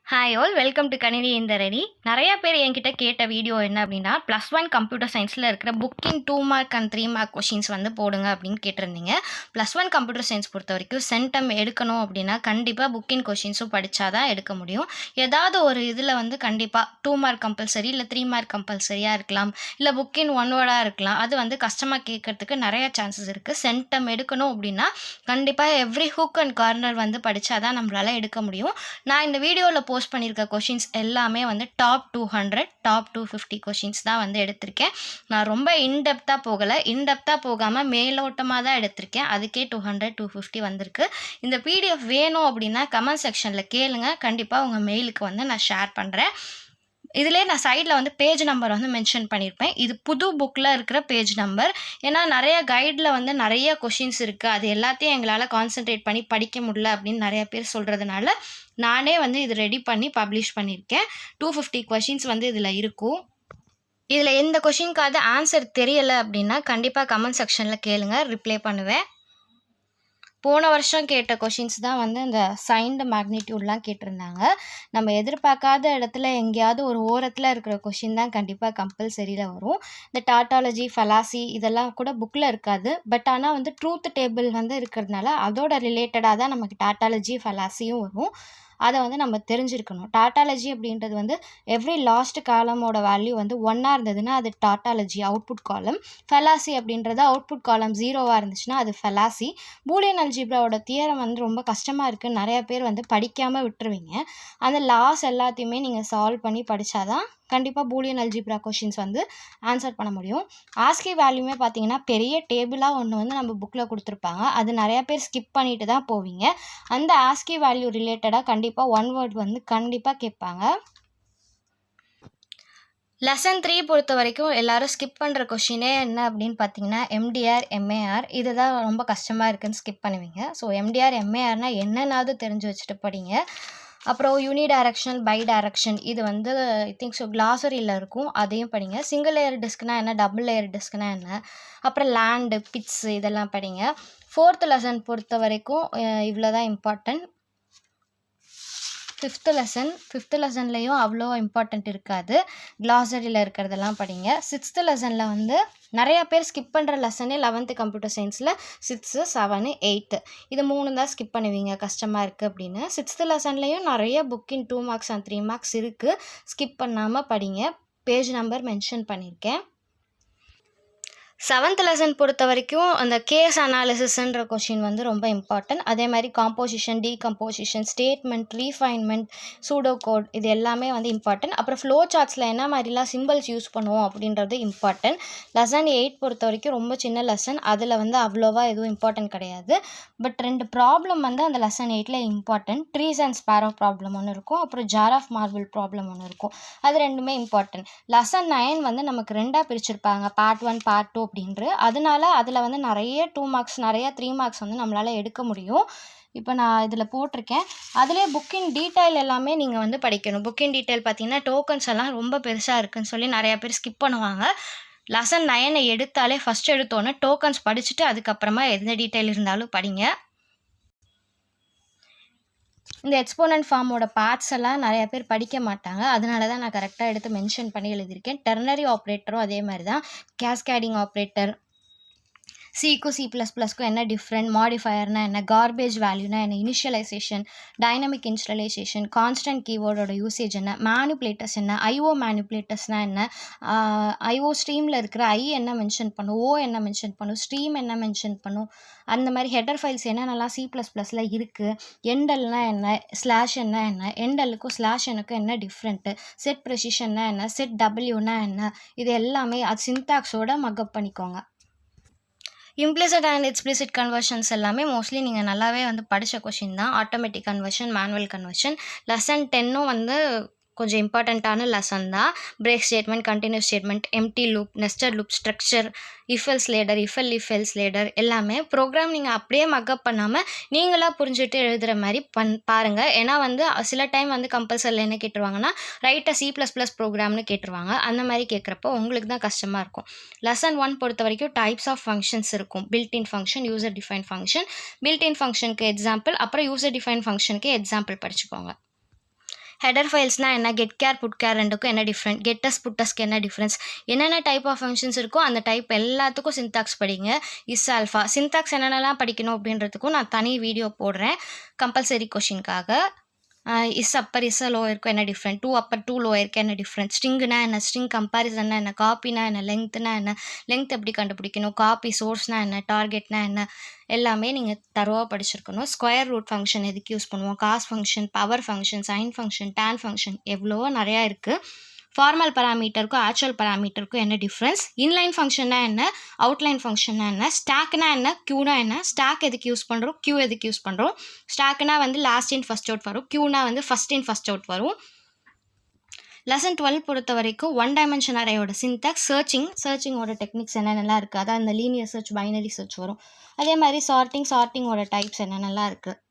Hi all welcome to கணினி இந்த ready. நிறைய பேர் என்கிட்ட கேட்ட வீடியோ என்ன அப்படின்னா, +1 கம்ப்யூட்டர் சயின்ஸில் இருக்கிற booking 2 mark and 3 mark questions வந்து போடுங்க அப்படின்னு கேட்டிருந்தீங்க. +1 கம்ப்யூட்டர் சயின்ஸ் பொறுத்த வரைக்கும் சென்டம் எடுக்கணும் அப்படின்னா கண்டிப்பாக புக்கிங் கொஷின்ஸும் படித்தா தான் எடுக்க முடியும். ஏதாவது ஒரு இதில் வந்து கண்டிப்பாக 2 மார்க் கம்பல்சரி இல்லை 3 மார்க் கம்பல்சரியாக இருக்கலாம், இல்லை புக்கின் 1 வேர்டாக இருக்கலாம். அது வந்து கஷ்டமாக கேட்கறதுக்கு நிறைய சான்சஸ் இருக்குது. சென்டம் எடுக்கணும் அப்படின்னா கண்டிப்பாக எவ்ரி ஹுக் அண்ட் கார்னர் வந்து படித்தா தான் நம்மளால் எடுக்க முடியும். நான் இந்த வீடியோவில் போஸ்ட் பண்ணியிருக்க கொஷின்ஸ் எல்லாமே வந்து டாப் 200 டாப் 250 கொஷின்ஸ் தான் வந்து எடுத்திருக்கேன். நான் ரொம்ப இன்டெப்த்தாக போகலை, இன்டெப்த்தாக போகாமல் மேலோட்டமாக தான் எடுத்திருக்கேன். அதுக்கே 200 250 வந்திருக்கு. இந்த பிடிஎஃப் வேணும் அப்படின்னா கமெண்ட் செக்ஷனில் கேளுங்க, கண்டிப்பாக உங்கள் மெயிலுக்கு வந்து நான் ஷேர் பண்ணுறேன். இதிலே நான் சைடில் வந்து பேஜ் நம்பர் வந்து மென்ஷன் பண்ணியிருப்பேன். இது புது புக்கில் இருக்கிற பேஜ் நம்பர். ஏன்னா நிறைய கைடில் வந்து நிறைய கொஷின்ஸ் இருக்குது, அது எல்லாத்தையும் எங்களால் கான்சென்ட்ரேட் பண்ணி படிக்க முடியல அப்படின்னு நிறைய பேர் சொல்கிறதுனால நானே வந்து இது ரெடி பண்ணி பப்ளிஷ் பண்ணியிருக்கேன். 250 கொஷின்ஸ் வந்து இதில் இருக்கும். இதில் எந்த கொஷினுக்காவது ஆன்சர் தெரியலை அப்படின்னா கண்டிப்பாக கமெண்ட் செக்ஷனில் கேளுங்க, ரிப்ளை பண்ணுவேன். போன வருஷம் கேட்ட கொஷின்ஸ் தான் வந்து இந்த சைன்டு மேக்னிடியூட்லாம் கேட்டிருந்தாங்க. நம்ம எதிர்பார்க்காத இடத்துல எங்கேயாவது ஒரு ஓரத்தில் இருக்கிற கொஷின் தான் கண்டிப்பாக கம்பல்சரியில் வரும். இந்த டாட்டாலஜி ஃபெலாசி இதெல்லாம் கூட புக்கில் இருக்காது. பட் ஆனால் வந்து ட்ரூத் டேபிள் வந்து இருக்கிறதுனால அதோட ரிலேட்டடாக தான் நமக்கு டாட்டாலஜி ஃபெலாசியும் வரும். அதை வந்து நம்ம தெரிஞ்சிருக்கணும். டாட்டாலஜி அப்படின்றது வந்து எவ்ரி லாஸ்ட் காலமோட வேல்யூ வந்து 1 இருந்ததுன்னா அது டாட்டாலஜி அவுட்புட் காலம். ஃபெலாசி அப்படின்றது அவுட்புட் காலம் 0 இருந்துச்சுன்னா அது ஃபெலாசி. பூலியன் அல்ஜிப்ராவோட தியரம் வந்து ரொம்ப கஷ்டமாக இருக்குன்னு நிறைய பேர் வந்து படிக்காமல் விட்டுருவீங்க. அந்த லாஸ் எல்லாத்தையுமே நீங்கள் சால்வ் பண்ணி படித்தாதான் கண்டிப்பாக பூலியன் அல்ஜிப்ரா கொஷின்ஸ் வந்து ஆன்சர் பண்ண முடியும். ஆஸ்கி வேல்யூமே பார்த்தீங்கன்னா பெரிய டேபிளாக ஒன்று வந்து நம்ம புக்கில் கொடுத்துருப்பாங்க. அது நிறையா பேர் ஸ்கிப் பண்ணிட்டு தான் போவீங்க. அந்த ஆஸ்கி வேல்யூ ரிலேட்டடாக கண்டிப்பாக 1 வேர்ட் வந்து கண்டிப்பாக கேட்பாங்க. லெசன் 3 பொறுத்த வரைக்கும் எல்லாரும் ஸ்கிப் பண்ணுற கொஷினே என்ன அப்படின்னு பார்த்தீங்கன்னா எம்டிஆர் எம்ஏஆர். இது தான் ரொம்ப கஷ்டமாக இருக்குதுன்னு ஸ்கிப் பண்ணுவீங்க. ஸோ எம்டிஆர் எம்ஏஆர்னால் என்னென்னாவது தெரிஞ்சு வச்சுட்டு படிங்க. அப்புறம் யூனி டைரக்ஷனல் பை டைரக்ஷன் இது வந்து ஐ திங்க் ஸோ கிளாசரியில் இருக்கும், அதையும் படிங்க. சிங்கிள் லேயர் டிஸ்க்னா என்ன, டபுள் லேயர் டிஸ்க்னா என்ன, அப்புறம் லேண்டு பிட்ஸ் இதெல்லாம் படிங்க. 4th லெசன் பொறுத்த வரைக்கும் இவ்வளோ தான் இம்பார்ட்டன்ட். 5th லெசன்லேயும் அவ்வளோ இம்பார்ட்டண்ட் இருக்காது, கிளாசரியில் இருக்கிறதெல்லாம் படிங்க. 6th லெசனில் வந்து நிறையா பேர் ஸ்கிப் பண்ணுற லெசனே 11th கம்ப்யூட்டர் சயின்ஸில் 6, 7, 8 இது 3 தான் ஸ்கிப் பண்ணுவீங்க கஷ்டமாக இருக்குது அப்படின்னு. 6th லெசன்லேயும் நிறைய புக்கின் 2 மார்க்ஸ் அண்ட் 3 மார்க்ஸ் இருக்குது, ஸ்கிப் பண்ணாமல் படிங்க. பேஜ் நம்பர் மென்ஷன் பண்ணியிருக்கேன். 7th லெசன் பொறுத்த வரைக்கும் அந்த கேஸ் அனாலிசிஸ்ன்ற கொஷின் வந்து ரொம்ப இம்பார்ட்டன்ட். அதே மாதிரி composition, decomposition, statement, refinement, pseudo code இது எல்லாமே வந்து இம்பார்ட்டன்ட். அப்புறம் ஃப்ளோ சார்ட்ஸில் என்ன மாதிரிலாம் சிம்பிள்ஸ் யூஸ் பண்ணுவோம் அப்படின்றது இம்பார்ட்டன்ட். லெசன் 8 பொறுத்த வரைக்கும் ரொம்ப சின்ன லெசன், அதில் வந்து அவ்வளோவா எதுவும் இம்பார்ட்டன்ட் கிடையாது. பட் 2 ப்ராப்ளம் வந்து அந்த லெசன் 8ல் important. Trees and sparrow problem ஒன்று இருக்கும், அப்புறம் ஜார் ஆஃப் மார்பிள் ப்ராப்ளம் ஒன்று இருக்கும். அது ரெண்டுமே இம்பார்ட்டன்ட். லெசன் 9 வந்து நமக்கு 2ஆக பிரிச்சிருப்பாங்க, பார்ட் 1 பார்ட் 2 அப்படின்று. அதனால அதில் வந்து நிறைய 2 மார்க்ஸ் நிறைய 3 மார்க்ஸ் வந்து நம்மளால் எடுக்க முடியும். இப்போ நான் இதில் போட்டிருக்கேன். அதிலே புக்கின் டீட்டெயில் எல்லாமே நீங்கள் வந்து படிக்கணும். புக்கின் டீட்டெயில் பார்த்தீங்கன்னா டோக்கன்ஸ் எல்லாம் ரொம்ப பெருசாக இருக்குன்னு சொல்லி நிறையா பேர் ஸ்கிப் பண்ணுவாங்க. லெசன் 9 எடுத்தாலே ஃபஸ்ட் எடுத்தோன்னே டோக்கன்ஸ் படிச்சுட்டு அதுக்கப்புறமா எந்த டீட்டெயில் இருந்தாலும் படிங்க. இந்த எக்ஸ்போனன்ட் ஃபார்மோட பார்ட்ஸ் எல்லாம் நிறைய பேர் படிக்க மாட்டாங்க, அதனால தான் நான் கரெக்டாக எடுத்து மென்ஷன் பண்ணி எழுதியிருக்கேன். டெர்னரி ஆப்ரேட்டரும் அதே மாதிரி தான். கேஸ்கேடிங் ஆப்ரேட்டர், சிக்கும் C++க்கும் என்ன டிஃப்ரெண்ட், மாடிஃபயர்னா என்ன, கார்பேஜ் வேல்யூனா என்ன, இனிஷியலைசேஷன், டைனமிக் இன்ஸ்டலேஷன், கான்ஸ்டன்ட் கீவேர்டோட யூசேஜ் என்ன, மேனிப்புலேட்டர்ஸ் என்ன, ஐஓ மேனிப்புலேட்டர்ஸ்னால் என்ன, ஐஓ ஸ்ட்ரீமில் இருக்கிற ஐ என்ன மென்ஷன் பண்ணும், ஓ என்ன மென்ஷன் பண்ணும், ஸ்ட்ரீம் என்ன மென்ஷன் பண்ணும், அந்த மாதிரி ஹெடர் ஃபைல்ஸ் என்னென்னலாம் C++ல இருக்குது, எண்டல்னா என்ன, ஸ்லாஷ் என்ன, எண்டலுக்கும் ஸ்லாஷ் எனக்கும் என்ன டிஃப்ரெண்ட்டு, செட் ப்ரெசிஷன்னா என்ன, செட் டபிள்யூனா என்ன, இது எல்லாமே அது சின்டாக்ஸோட மக்கப் பண்ணிக்கோங்க. இம்ப்ளிசிட் அண்ட் எக்ஸ்பிளிசிட் கன்வர்ஷன்ஸ் எல்லாமே மோஸ்ட்லி நீங்கள் நல்லாவே வந்து படித்த கொஷின் தான். Automatic conversion, manual conversion. Lesson 10ம் வந்து கொஞ்சம் இம்பார்ட்டண்ட்டான லெசன் தான். Break statement, continues statement, empty loop, nested loop, structure, if else ladder, if else ladder எல்லாமே ப்ரோக்ராம் நீங்கள் அப்படியே மக்கப் பண்ணாமல் நீங்களாக புரிஞ்சுட்டு எழுதுகிற மாதிரி பாருங்கள். ஏன்னா வந்து சில டைம் வந்து கம்பல்சரியில் என்ன கேட்டுருவாங்கன்னா ரைட்டை C++ ப்ரோக்ராம்னு கேட்டுருவாங்க. அந்த மாதிரி கேட்குறப்போ உங்களுக்கு தான் கஷ்டமாக இருக்கும். லெசன் 1 பொறுத்த வரைக்கும் டைப்ஸ் ஆஃப் ஃபங்க்ஷன்ஸ் இருக்கும். Built-in function, user define function. Built-in ஃபங்க்ஷனுக்கு எக்ஸாம்பிள், அப்புறம் யூசர் டிஃபைன் ஃபங்க்ஷனுக்கு எக்ஸாம்பிள் படிச்சுக்கோங்க. ஹெடர் ஃபைல்ஸ்னால் என்ன, கெட் கேர் புட் கேர் ரெண்டுக்கும் என்ன டிஃப்ரெண்ட், கெட்டஸ் புட்டஸ்க்கு என்ன டிஃப்ரென்ஸ், என்னென்ன டைப் ஆஃப் ஃபங்க்ஷன்ஸ் இருக்கோ அந்த டைப் எல்லாத்துக்கும் சின்டாக்ஸ் படிங்க. இஸ் ஆல்ஃபா சின்டாக்ஸ் என்னென்னலாம் படிக்கணும் அப்படின்றதுக்கும் நான் தனி வீடியோ போடுறேன் கம்பல்சரி கொஷினுக்காக. இஸ் அப்பர் இஸ் லோயருக்கு என்ன டிஃப்ரெண்ட், டூ அப்பர் டூ லோயருக்கு என்ன டிஃப்ரெண்ட், ஸ்ட்ரிங்குனா என்ன, ஸ்ட்ரிங் கம்பாரிசன்னா என்ன, காப்பினா என்ன, லெங்க்த்னா என்ன, லெங்க்த் எப்படி கண்டுபிடிக்கணும், காப்பி சோர்ஸ்னா என்ன, டார்கெட்னா என்ன, எல்லாமே நீங்கள் தரோவாக படிச்சிருக்கணும். ஸ்கொயர் ரூட் ஃபங்க்ஷன் எதுக்கு யூஸ் பண்ணுவோம், cos function, power function, sine function, tan function, எவ்வளவோ நிறையா இருக்குது. ஃபார்மல் பராமீட்டருக்கும் ஆக்சுவல் பராமீட்டருக்கும் என்ன டிஃப்ரென்ஸ், இன்லைன் ஃபங்க்ஷன்னா என்ன, அவுட்லைன் ஃபங்க்ஷன்னா என்ன, ஸ்டாக்னா என்ன, க்யூனா என்ன, ஸ்டாக் எதுக்கு யூஸ் பண்ணுறோம், க்யூ எதுக்கு யூஸ் பண்ணுறோம். ஸ்டாக்னா வந்து லாஸ்ட் இன் ஃபஸ்ட் அவுட் வரும், க்யூனா வந்து ஃபஸ்ட் இன் ஃபஸ்ட் அவுட் வரும். லெசன் 12 பொறுத்த வரைக்கும் 1 டைமென்ஷன் அரேயோட சின்டாக்ஸ், சர்ச்சிங்கோட டெக்னிக்ஸ் என்னென்னலாம் இருக்குது, அதான் அந்த லீனியர் சர்ச், பைனரி சர்ச் வரும். அதே மாதிரி சார்ட்டிங்கோட டைப்ஸ் என்னென்னலாம் இருக்குது.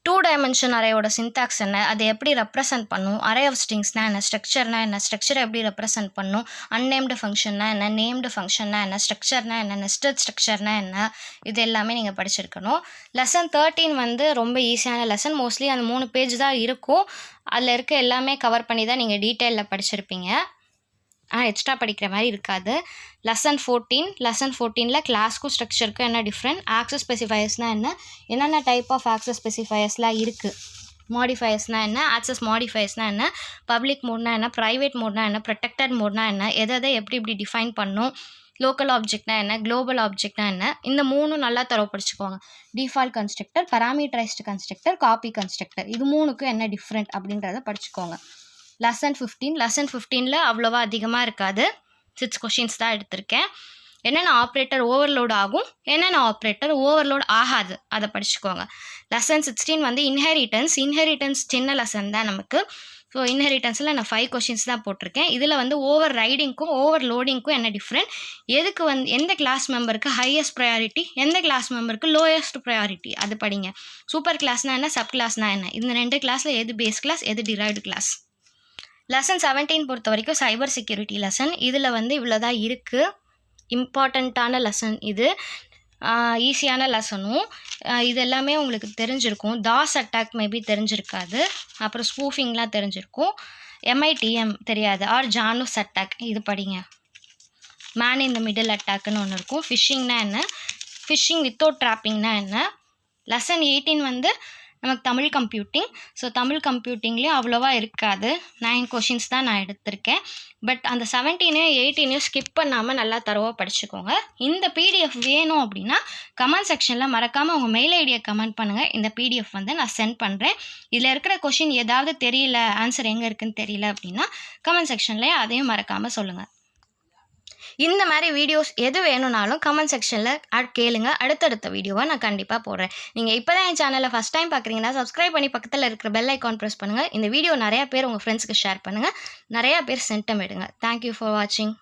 2 டைமென்ஷன் அரேயோட சின்டாக்ஸ் என்ன, அதை எப்படி ரெப்ரசன்ட் பண்ணும், அரே ஆஃப் ஸ்ட்ரிங்ஸ்னா என்ன, ஸ்ட்ரக்சர்னா என்ன, ஸ்ட்ரக்சரை எப்படி ரெப்ரசன்ட் பண்ணும், அன்னேம்டு ஃபங்க்ஷன்னா என்ன, நேம்டு ஃபங்க்ஷன்னா என்ன, ஸ்ட்ரக்சர்னா என்ன, நெஸ்டட் ஸ்ட்ரக்சர்னா என்ன, இது எல்லாமே நீங்கள் படிச்சிருக்கணும். லெசன் 13 வந்து ரொம்ப ஈஸியான லெசன். மோஸ்ட்லி அந்த 3 பேஜ் தான் இருக்கும். அதில் இருக்க எல்லாமே கவர் பண்ணி தான் நீங்கள் டீட்டெயிலில் படிச்சிருப்பீங்க. எக்ஸ்ட்ரா படிக்கிற மாதிரி இருக்காது. லெசன் 14ல் கிளாஸ்க்கும் ஸ்ட்ரக்சருக்கும் என்ன டிஃப்ரெண்ட், ஆக்சஸ் ஸ்பெசிஃபயர்ஸ்னால் என்ன, என்னென்ன டைப் ஆஃப் ஆக்சஸ் ஸ்பெசிஃபயர்ஸ்லாம் இருக்குது, மாடிஃபயர்ஸ்னால் என்ன, ஆக்சஸ் மாடிஃபயர்ஸ்னால் என்ன, பப்ளிக் மோட்னா என்ன, ப்ரைவேட் மோட்னா என்ன, ப்ரொடெக்டட் மோட்னா என்ன, எதை எப்படி டிஃபைன் பண்ணும், லோக்கல் ஆப்ஜெக்ட்னா என்ன, குளோபல் ஆப்ஜெக்ட்னா என்ன, இந்த 3 நல்லா தரவு படிச்சுக்கோங்க. Default constructor, parameterised constructor, copy constructor, இது 3க்கும் என்ன டிஃப்ரெண்ட் அப்படின்றத படிச்சுக்கோங்க. லெசன் 15ல் அவ்வளோவா அதிகமாக இருக்காது, 6 கொஷின்ஸ் தான் எடுத்திருக்கேன். என்னென்ன ஆப்ரேட்டர் ஓவர்லோட் ஆகும், என்னென்ன ஆப்ரேட்டர் ஓவர்லோட் ஆகாது, அதை படிச்சுக்கோங்க. லெசன் 16 வந்து இன்ஹெரிட்டன்ஸ் சின்ன லெசன் தான் நமக்கு. ஸோ இன்ஹெரிட்டன்ஸில் நான் 5 கொஷின்ஸ் தான் போட்டிருக்கேன். இதில் வந்து ஓவர் ரைடிங்க்கும் ஓவர்லோடிங்க்கும் என்ன டிஃப்ரெண்ட், எதுக்கு வந்து எந்த கிளாஸ் மெம்பருக்கு ஹையஸ்ட் ப்ரையாரிட்டி, எந்த கிளாஸ் மெம்பருக்கு லோயஸ்ட் ப்ரையாரிட்டி, அது படிங்க. சூப்பர் கிளாஸ்னால் என்ன, சப் கிளாஸ்னால் என்ன, இந்த 2 கிளாஸில் எது பேஸ் கிளாஸ், எது டிரைவ்டு கிளாஸ். லெசன் 17 பொறுத்த வரைக்கும் சைபர் செக்யூரிட்டி லெசன். இதில் வந்து இவ்வளோதான் இருக்குது. இம்பார்ட்டண்ட்டான லெசன் இது, ஈஸியான லெசனும். இது எல்லாமே உங்களுக்கு தெரிஞ்சிருக்கும். தாஸ் அட்டாக் மேபி தெரிஞ்சிருக்காது, அப்புறம் ஸ்பூஃபிங்லாம் தெரிஞ்சிருக்கும். MITM தெரியாது, ஆர் ஜானூஸ் அட்டாக் இது படிங்க. மேன் இன் த மிடில் அட்டாக்னு ஒன்று இருக்கும். ஃபிஷிங்னா என்ன, ஃபிஷிங் வித்தவுட் ட்ராப்பிங்னா என்ன. லெசன் 18 வந்து நமக்கு தமிழ் கம்ப்யூட்டிங். ஸோ தமிழ் கம்ப்யூட்டிங்லேயும் அவ்வளோவா இருக்காது, 9 கொஷின்ஸ் தான் நான் எடுத்திருக்கேன். பட் அந்த 17 18 ஸ்கிப் பண்ணாமல் நல்லா தரவாக படிச்சுக்கோங்க. இந்த PDF வேணும் அப்படின்னா கமெண்ட் செக்ஷனில் மறக்காமல் உங்கள் மெயில் ஐடியை கமெண்ட் பண்ணுங்கள். இந்த PDF வந்து நான் சென்ட் பண்ணுறேன். இதில் இருக்கிற கொஷின் ஏதாவது தெரியல, ஆன்சர் எங்கே இருக்குதுன்னு தெரியல அப்படின்னா கமெண்ட் செக்ஷன்லேயே அதையும் மறக்காமல் சொல்லுங்கள். இந்த மாதிரி வீடியோஸ் எது வேணும்னாலும் கமெண்ட் செக்ஷனில் கேளுங்க. அடுத்தடுத்த வீடியோவை நான் கண்டிப்பாக போடுறேன். நீங்கள் இப்போ தான் என் சேனலை ஃபஸ்ட் டைம் பார்க்குறீங்கன்னா சப்ஸ்கிரைப் பண்ணி பக்கத்தில் இருக்கிற பெல் ஐக்கான் ப்ரெஸ் பண்ணுங்கள். இந்த வீடியோ நிறையா பேர் உங்கள் ஃப்ரெண்ட்ஸ்க்கு ஷேர் பண்ணுங்கள். நிறையா பேர் சென்டம் எடுங்க. தேங்க்யூ ஃபார் வாட்சிங்.